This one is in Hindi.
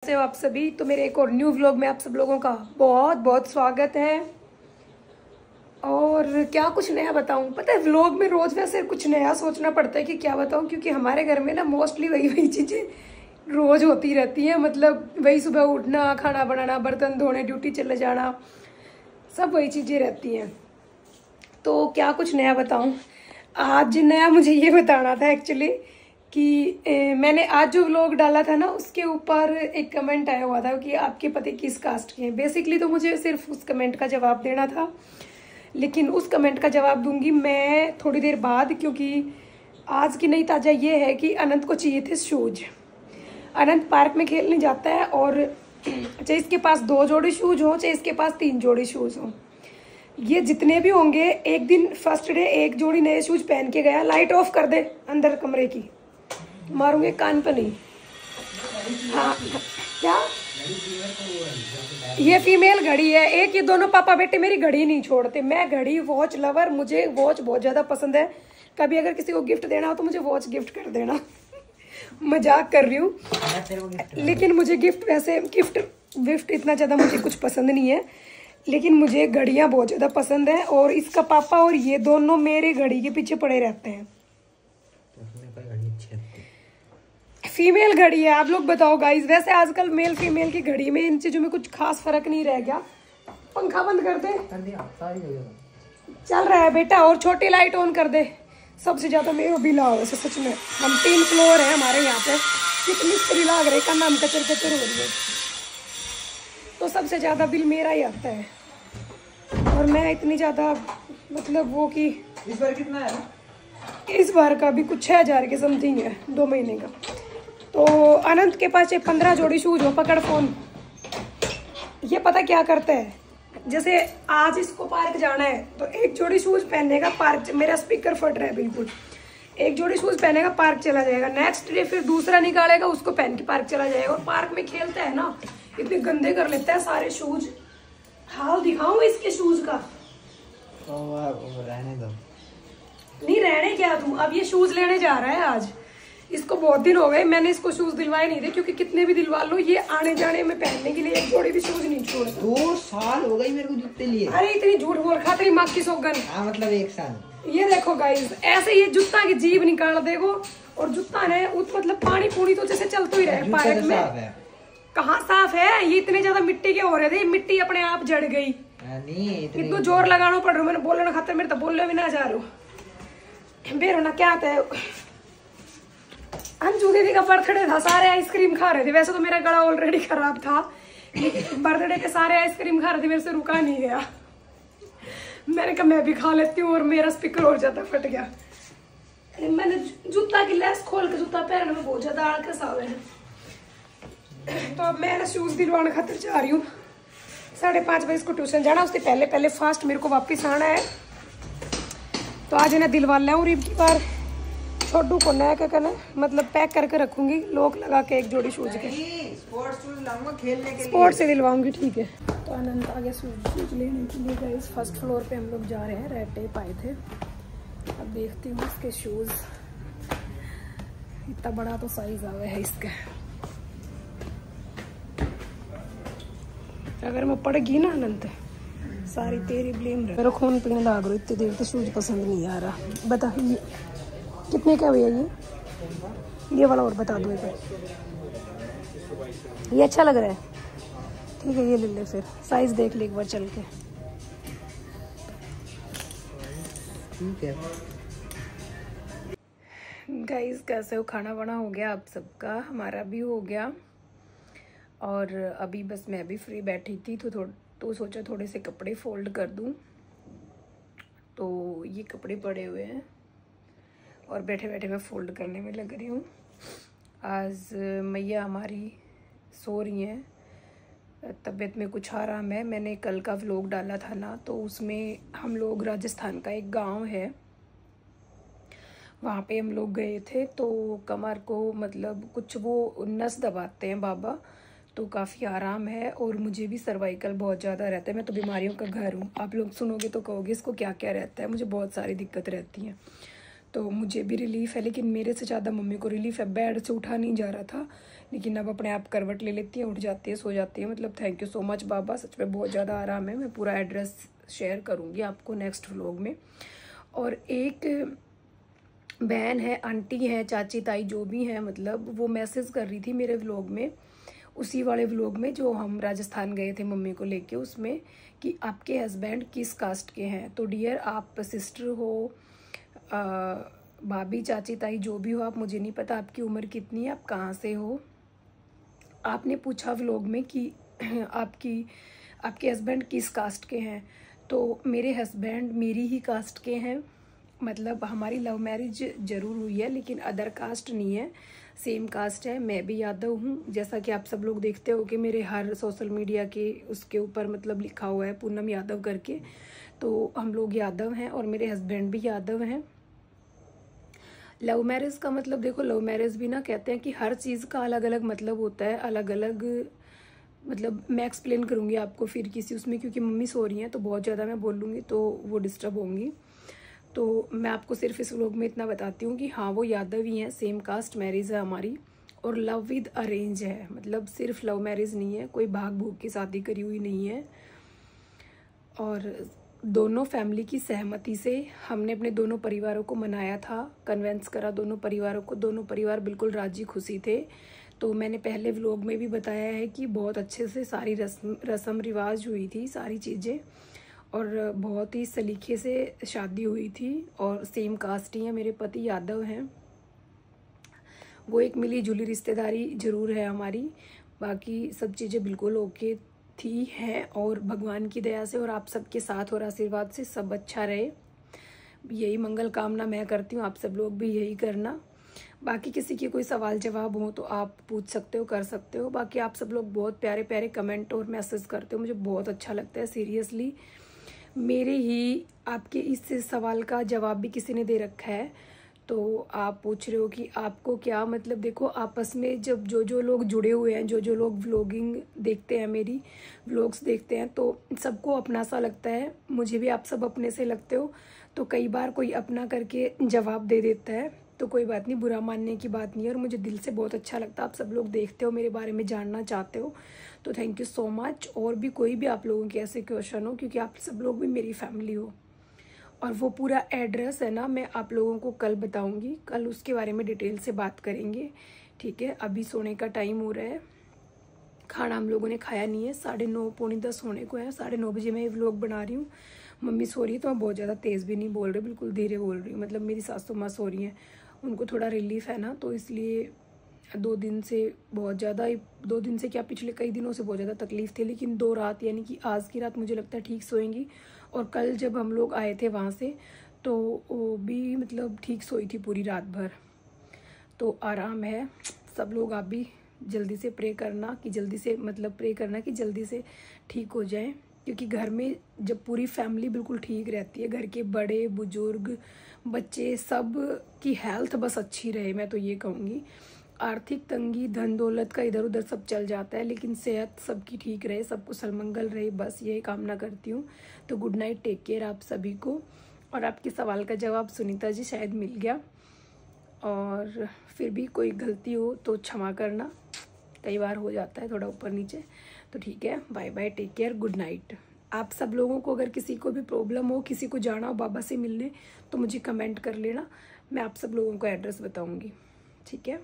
कैसे हो आप सभी। तो मेरे एक और न्यू व्लॉग में आप सब लोगों का बहुत बहुत स्वागत है। और क्या कुछ नया बताऊं, पता है व्लॉग में रोज वैसे कुछ नया सोचना पड़ता है कि क्या बताऊं, क्योंकि हमारे घर में ना मोस्टली वही वही चीजें रोज होती रहती हैं। मतलब वही सुबह उठना, खाना बनाना, बर्तन धोने, ड्यूटी चले जाना, सब वही चीजें रहती हैं। तो क्या कुछ नया बताऊं। आज नया मुझे ये बताना था एक्चुअली कि मैंने आज जो व्लॉग डाला था ना उसके ऊपर एक कमेंट आया हुआ था कि आपके पति किस कास्ट के हैं। बेसिकली तो मुझे सिर्फ उस कमेंट का जवाब देना था, लेकिन उस कमेंट का जवाब दूंगी मैं थोड़ी देर बाद, क्योंकि आज की नई ताज़ा ये है कि अनंत को चाहिए थे शूज। अनंत पार्क में खेलने जाता है और चाहे इसके पास 2 जोड़ी शूज हो, चाहे इसके पास 3 जोड़ी शूज हो, ये जितने भी होंगे, एक दिन फर्स्ट डे एक जोड़ी नए शूज पहन के गया। लाइट ऑफ कर दे अंदर कमरे की, मारूंगे कान पे नहीं। हाँ क्या, ये फीमेल घड़ी है एक। ये दोनों पापा बेटे मेरी घड़ी नहीं छोड़ते। मैं घड़ी वॉच लवर, मुझे वॉच बहुत ज्यादा पसंद है। कभी अगर किसी को गिफ्ट देना हो तो मुझे वॉच गिफ्ट कर देना। मजाक कर रही हूँ, लेकिन मुझे गिफ्ट इतना ज्यादा मुझे कुछ पसंद नहीं है, लेकिन मुझे घड़ियां बहुत ज्यादा पसंद है। और इसका पापा और ये दोनों मेरे घड़ी के पीछे पड़े रहते हैं। फीमेल घड़ी है। आप लोग बताओ गाइस, वैसे आजकल मेल फीमेल की घड़ी में इन चीजों में कुछ खास फर्क नहीं रह गया। पंखा बंद कर दे, चल रहा है बेटा, और छोटी लाइट ऑन कर दे। सबसे ज्यादा मेरे बिल आ वैसे सच में। हम 3 फ्लोर है हमारे यहाँ पे, कितनी मिस्त्री लाग रही का नाम कचर कचर हो रही है, तो सबसे ज्यादा बिल मेरा ही आता है। और मैं इतनी ज्यादा मतलब वो कि इस बार कितना है? इस बार का भी कुछ 6,000 के समथिंग है 2 महीने का। तो अनंत के पास 15 जोड़ी शूज हो, पकड़ फोन। ये पता क्या करता है, जैसे आज इसको पार्क जाना है तो एक जोड़ी शूज पहनेगा, पार्क, मेरा स्पीकर फट रहा है बिल्कुल, एक जोड़ी शूज पहनेगा पार्क चला जाएगा। नेक्स्ट डे फिर दूसरा निकालेगा, उसको पहन के पार्क चला जाएगा। और पार्क में खेलता है ना, इतने गंदे कर लेता है सारे शूज। हाल दिखाऊं इसके शूज का? रहने दो। नहीं रहने क्या तू, अब ये शूज लेने जा रहा है आज। इसको बहुत दिन हो गए, मैंने इसको शूज दिलवाए नहीं थे, क्योंकि कितने भी दिलवा लो ये आने जाने में पहनने के लिए एक जोड़ी भी शूज नहीं छोड़ता। 2 साल हो गई मेरे को जूते लिए। अरे इतनी झूठ बोल खा तेरी माँ की सौगन। हाँ मतलब 1 साल। ये देखो गाइस, ऐसे ये जूता की जीभ निकाल देगो। और जूता ने मतलब पानी पूरी तो जैसे चलते ही रहे पार्क में। कहाँ साफ है, ये इतने ज्यादा मिट्टी के हो रहे थे, मिट्टी अपने आप जड़ गई। इतना जोर लगाना पड़ रहा, मैंने बोलने खातर मेरे तो बोलने भी ना जा रहा हूँ। बेर होना क्या आता है। अंजू दीदी का बर्थडे था, सारे आइसक्रीम खा रहे थे। वैसे तो मेरा गला ऑलरेडी खराब था, लेकिन बर्थडे के सारे आइसक्रीम खा रहे थे, मेरे से रुका नहीं गया। मैंने कहा मैं भी खा लेती हूँ, और मेरा स्पीकर और ज्यादा फट गया। मैंने जूता की लेस खोल के जूता पहनने में बहुत ज्यादा आलस आ है। तो अब मैं शूज दिलवाने खातिर जा रही हूँ। 5:30 बजे इसको ट्यूशन जाना, उससे पहले पहले फास्ट मेरे को वापस आना है। तो आज इन्हें दिलवा लाऊं। रिब की बार छोटू को नया क्या करना, मतलब पैक करके रखूंगी, लॉक लगा के एक जोड़ी शूज के। स्पोर्ट्स शूज लाऊंगा खेलने के लिए। स्पोर्ट्स से दिलवाऊंगी, ठीक है। तो आनंद आगे शूज लेने के लिए गए। फर्स्ट फ्लोर पे हम लोग जा रहे हैं, रेड टेप आए थे। अब देखती हूँ इसके शूज, इतना बड़ा तो साइज आ गया है इसका। अगर मैं पड़ गई ना अनंत, सारी तेरी ब्लेम रहे। मेरा खून पीने लाग रहा, इतनी देर तो शूज पसंद नहीं आ रहा। बता कितने का भैया ये वाला, और बता दो एक बार। ये अच्छा लग रहा है, ठीक है ये ले ले। फिर साइज देख ले एक बार चल के। ठीक है गाइस, कैसे हो? खाना वाना हो गया आप सबका? हमारा भी हो गया। और अभी बस मैं भी फ्री बैठी थी, तो सोचा थोड़े से कपड़े फोल्ड कर दूं। तो ये कपड़े पड़े हुए हैं और बैठे बैठे मैं फोल्ड करने में लग रही हूँ। आज मैया हमारी सो रही हैं, तबीयत में कुछ आराम है। मैंने कल का व्लॉग डाला था ना, तो उसमें हम लोग राजस्थान का एक गांव है, वहाँ पे हम लोग गए थे। तो कमर को मतलब कुछ वो नस दबाते हैं बाबा, तो काफ़ी आराम है। और मुझे भी सर्वाइकल बहुत ज़्यादा रहता है। मैं तो बीमारियों का घर हूँ। आप लोग सुनोगे तो कहोगे इसको क्या क्या रहता है। मुझे बहुत सारी दिक्कत रहती हैं, तो मुझे भी रिलीफ है, लेकिन मेरे से ज़्यादा मम्मी को रिलीफ है। बेड से उठा नहीं जा रहा था, लेकिन अब अपने आप करवट ले लेती है, उठ जाती है, सो जाती है। मतलब थैंक यू सो मच बाबा, सच में बहुत ज़्यादा आराम है। मैं पूरा एड्रेस शेयर करूँगी आपको नेक्स्ट व्लॉग में। और एक बहन है, आंटी है, चाची ताई जो भी है, मतलब वो मैसेज कर रही थी मेरे व्लॉग में, उसी वाले व्लॉग में जो हम राजस्थान गए थे मम्मी को लेके, उसमें कि आपके हस्बैंड किस कास्ट के हैं। तो डियर, आप सिस्टर हो, भाभी, चाची ताई जो भी हो, आप, मुझे नहीं पता आपकी उम्र कितनी है, आप कहाँ से हो। आपने पूछा व्लॉग में कि आपके हस्बैंड किस कास्ट के हैं। तो मेरे हस्बैंड मेरी ही कास्ट के हैं। मतलब हमारी लव मैरिज ज़रूर हुई है लेकिन अदर कास्ट नहीं है, सेम कास्ट है। मैं भी यादव हूँ, जैसा कि आप सब लोग देखते हो कि मेरे हर सोशल मीडिया के उसके ऊपर मतलब लिखा हुआ है पूनम यादव करके। तो हम लोग यादव हैं और मेरे हस्बैंड भी यादव हैं। लव मैरिज का मतलब देखो, लव मैरिज भी ना कहते हैं कि हर चीज़ का अलग अलग मतलब होता है, अलग अलग मतलब मैं एक्सप्लेन करूँगी आपको फिर किसी उसमें, क्योंकि मम्मी सो रही हैं तो बहुत ज़्यादा मैं बोलूँगी तो वो डिस्टर्ब होंगी। तो मैं आपको सिर्फ इस व्लॉग में इतना बताती हूँ कि हाँ वो यादव ही हैं, सेम कास्ट मैरिज है हमारी और लव विद अरेंज है। मतलब सिर्फ लव मैरिज नहीं है, कोई भाग भूग की शादी करी हुई नहीं है। और दोनों फैमिली की सहमति से हमने अपने दोनों परिवारों को मनाया था, कन्वेंस करा दोनों परिवारों को, दोनों परिवार बिल्कुल राजी खुशी थे। तो मैंने पहले व्लॉग में भी बताया है कि बहुत अच्छे से सारी रस्म रिवाज हुई थी, सारी चीज़ें, और बहुत ही सलीके से शादी हुई थी। और सेम कास्ट ही है, मेरे पति यादव हैं। वो एक मिली जुली रिश्तेदारी ज़रूर है हमारी, बाकी सब चीज़ें बिल्कुल ओके थी हैं। और भगवान की दया से और आप सबके साथ और आशीर्वाद से सब अच्छा रहे, यही मंगल कामना मैं करती हूँ। आप सब लोग भी यही करना। बाकी किसी के कोई सवाल जवाब हो तो आप पूछ सकते हो, कर सकते हो। बाकी आप सब लोग बहुत प्यारे प्यारे कमेंट और मैसेज करते हो, मुझे बहुत अच्छा लगता है सीरियसली। मेरे ही आपके इस सवाल का जवाब भी किसी ने दे रखा है। तो आप पूछ रहे हो कि आपको क्या मतलब, देखो आपस में जब जो लोग जुड़े हुए हैं, जो लोग व्लॉगिंग देखते हैं, मेरी व्लॉग्स देखते हैं, तो सबको अपना सा लगता है। मुझे भी आप सब अपने से लगते हो। तो कई बार कोई अपना करके जवाब दे देता है, तो कोई बात नहीं, बुरा मानने की बात नहीं है। और मुझे दिल से बहुत अच्छा लगता है, आप सब लोग देखते हो, मेरे बारे में जानना चाहते हो, तो थैंक यू सो मच। और भी कोई भी आप लोगों के ऐसे क्वेश्चन हो, क्योंकि आप सब लोग भी मेरी फैमिली हो। और वो पूरा एड्रेस है ना, मैं आप लोगों को कल बताऊंगी, कल उसके बारे में डिटेल से बात करेंगे, ठीक है। अभी सोने का टाइम हो रहा है, खाना हम लोगों ने खाया नहीं है, 9:30 पौने 10 होने को है। 9:30 बजे मैं ये व्लॉग बना रही हूँ। मम्मी सो रही है तो मैं बहुत ज़्यादा तेज़ भी नहीं बोल रही, बिल्कुल धीरे बोल रही हूँ। मतलब मेरी सासू माँ सो रही हैं, उनको थोड़ा रिलीफ है ना, तो इसलिए 2 दिन से बहुत ज़्यादा, 2 दिन से क्या, पिछले कई दिनों से बहुत ज़्यादा तकलीफ थी। लेकिन 2 रात यानी कि आज की रात मुझे लगता है ठीक सोएंगी। और कल जब हम लोग आए थे वहाँ से तो वो भी मतलब ठीक सोई थी पूरी रात भर, तो आराम है। सब लोग आप भी जल्दी से प्रे करना कि जल्दी से, मतलब प्रे करना कि जल्दी से ठीक हो जाए, क्योंकि घर में जब पूरी फैमिली बिल्कुल ठीक रहती है, घर के बड़े बुजुर्ग बच्चे सब की हेल्थ बस अच्छी रहे, मैं तो ये कहूँगी। आर्थिक तंगी, धन दौलत का इधर उधर सब चल जाता है, लेकिन सेहत सबकी ठीक रहे, सब कुशल मंगल रहे, बस यही कामना करती हूँ। तो गुड नाइट, टेक केयर आप सभी को। और आपके सवाल का जवाब सुनीता जी शायद मिल गया, और फिर भी कोई गलती हो तो क्षमा करना, कई बार हो जाता है थोड़ा ऊपर नीचे। तो ठीक है, bye bye, take care, good night. आप सब लोगों को अगर किसी को भी प्रॉब्लम हो, किसी को जाना हो बाबा से मिलने, तो मुझे कमेंट कर लेना, मैं आप सब लोगों को एड्रेस बताऊंगी, ठीक है।